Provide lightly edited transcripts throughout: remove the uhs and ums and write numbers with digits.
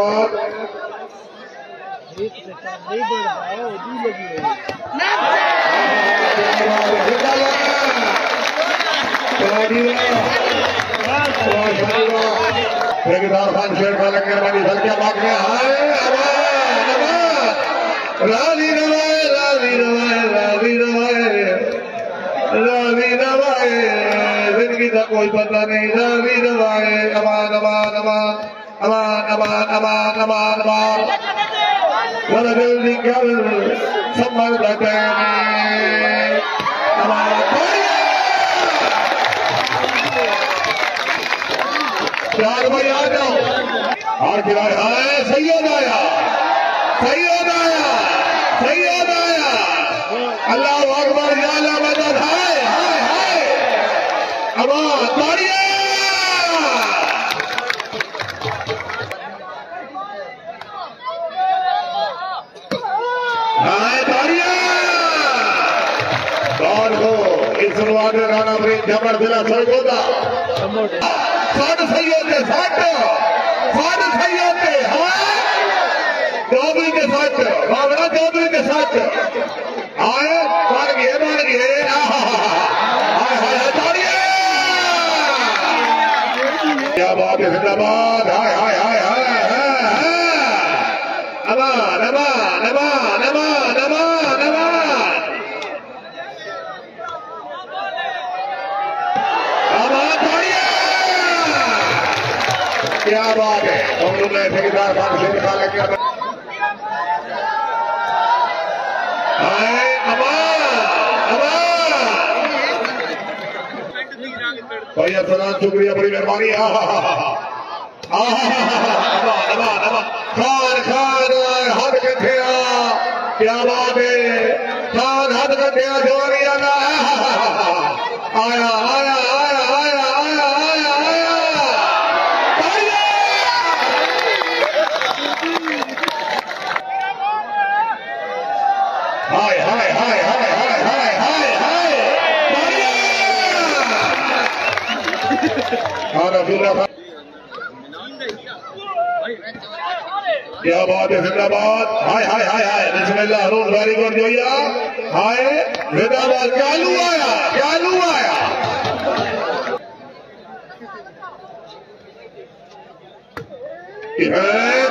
जिंदाबाद। ठेकेदार खान शेर का लंगर वाली हल्के भाग में आए। राजी रवाए राजी रवाए राजी रवाए राजी रवाए, जिंदगी का कोई पता नहीं। राजी रवाए अमान अमान अमान अमान अमान अमान अमान अमान जरा जल्दी कर संभल बैठे अमान। चार भाई आ जाओ। और खिलाड़ी आए। सैयद आया सैयद आया सैयद आया। अल्लाह अकबर जाला मदद। हाय हाय हाय अमान ताड़िया। हाय ताड़िया। और हो इस शुरुआत में राणा प्रीत जबर दिला सोचोगा साठ सही होते साठ सही होते। हाँ चौबी के साथ भावना चौबी के साथ आए मार गए क्या बात है। जिंदाबाद। हाय हाय हाय हाय अमान अमान अमान अमान अमान अमान अमान ताड़िया। क्या बात है। हम लोग ने ठेकेदार खान से निकाला क्या भैया सलाम शुक्रिया बड़ी मेहरबानी। खान खान हद कथे क्या बात है। खान हद कथे जवानी आया आया आया आया आया आया आया हाय हाय हाय हाय हाय हाय हाय हाय क्या बात है। जिंदाबाद। हाय हाय हाय हाय बिस्मिल्लाह रोज वेरी गुड जोइया। हाय जिंदाबाद। चालू आया चालू आया।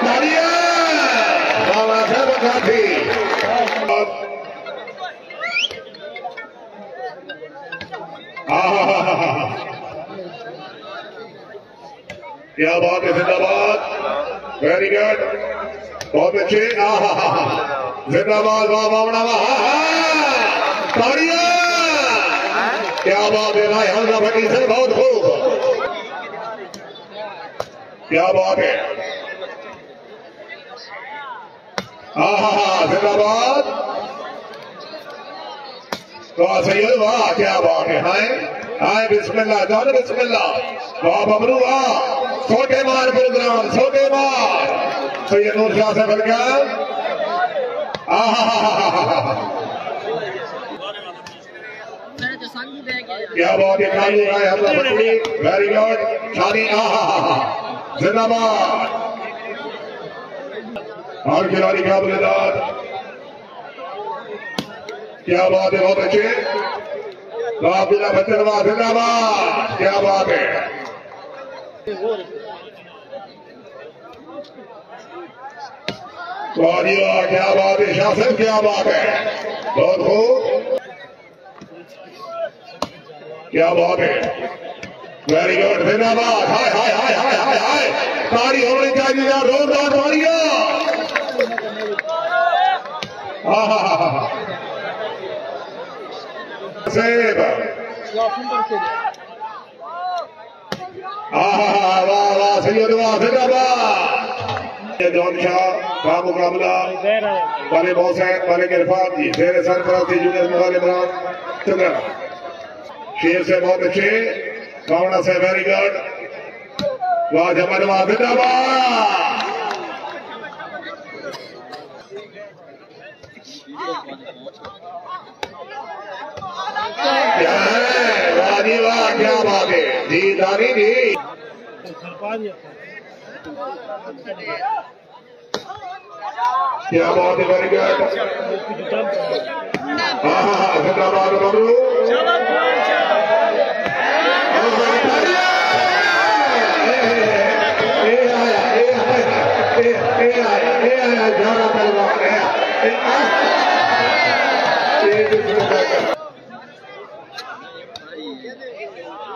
ताड़िया बाबा साहब काफी। क्या बात है। जिंदाबाद। वेरी गुड बहुत अच्छे। जिंदाबाद बाबा ताड़िया। क्या बात है भाई हमजा भट्टी से बहुत खूब। क्या बात है। जिंदाबाद। वाह सैयद वाह क्या बात है। हाय हाय बिस्मिल्लाह जान बिस्मिल्लाह वाह बबरू वाह। छोटे मार प्रोग्राम छोटे मार सैयद नूर शाह से बलकर। क्या बात है। खाली है हमला भट्टी वेरी गुड शादी। जिंदाबाद। और खिलाड़ी काबिलेदार क्या बात है बहुत अच्छे। राबिला बच्चनवा जिंदाबाद। क्या बात है। क्या बात है। शासन क्या बात है बहुत खूब। क्या बात है। वेरी गुड जिंदाबाद। हाय हाय हाय हाय हाय हाय ताड़ी होनी चाहिए यार जोरदार ताड़ियां। सेब वाह वाह सैयद वाह जिंदाबाद। जॉन शाह का मुकाबला वाले बॉसैन वाले गिरफ्तार जी शेर सरफराजी जूनियर मुकाबले इमरान चंद्रा शेर से बहुत अच्छे। भावना से वेरी गुड वाह जमन वाह जिंदाबाद। क्या है वादी वाह क्या बात है जी दानी जी। क्या बात है, वेरी गुड। हाँ जिंदाबाद बबलू।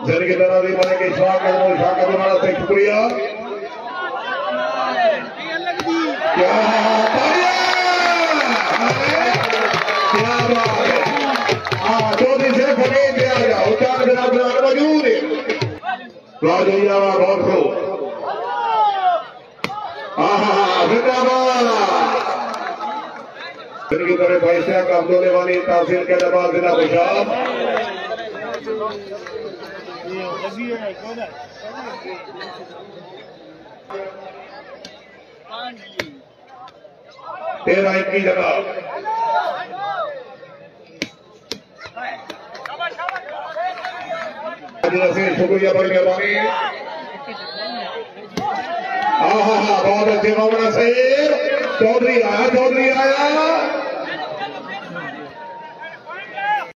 जरी की तरह भी बने के इशाक का से शुक्रिया। क्या बात है। हाँ चौधरी से फरीद दिया गया उच्चार जनाब मौजूद है। बहुत खूब। जिनकी तरह पैसा कब्जोले वाली तहसील के नवाज जिला गुजरात तेरा की जगह शुक्रिया बड़ी मेहरबानी। हाँ बहुत अच्छे मामला सही। चौधरी आया